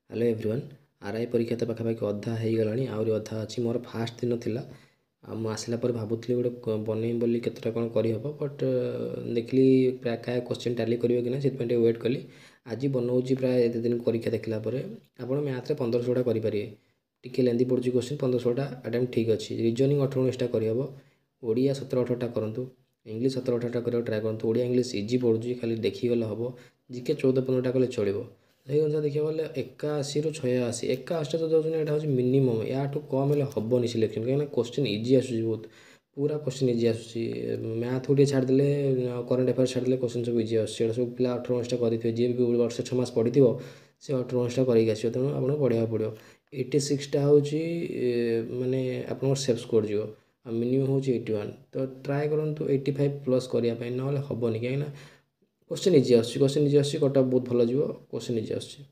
Hello everyone RI परीक्षा तो पाखापाखि अधा होगलानी आहरी अधा अच्छी मोर फास्ट दिन थिला मुझे आसला पर भावुली गोटे बनईबी बोली केतटा कौन करहब बट देखली प्राय क्या क्वेश्चन टाली कर ना वेट कली आज बनाऊँगी प्राय एत दिन परीक्षा देखला आप मैथ में 1500टा करेंगे टी लेंदी पड़ू क्वेश्चन 1500टा अटेम्प्ट ठीक अच्छे रिजनिंग 18-19टा करहब ओडिया 17-18टा करूँ इंग्लीश 17-18टा कर ट्राए करूँ ओडिया इंग्लीश इजी पड़ू खाली देखीगले हम जीके 14-15टा कले चलो से अनुसार देखा गले 81 ରୁ 86 81टा तो दौरान यहाँ हूँ मिनिमम या कम हेल्ले हेनी सिलेक्शन कहीं क्वेश्चन इजी आसूँ बहुत पूरा क्वेश्चन इजी आसूँ मैथ गोटे छाड़दे करेन्ट अफेयर छाड़दे क्वेश्चन सब इजी आसूँ सब पिला 18-19टा करेंगे जी भी वर्ष 6 मास पढ़ी से 18-19टा करके आसो तेणु आपको पढ़ा पड़ो 86टा हूँ माने आप सेफ स्कोर जो मिनिमम हूँ 81 तो ट्राए करूँ 85+ करने ना हेनी कहीं क्वेश्चन इजी आसूँ कट ऑफ बहुत भल क्वेश्चन इजी आसूँ।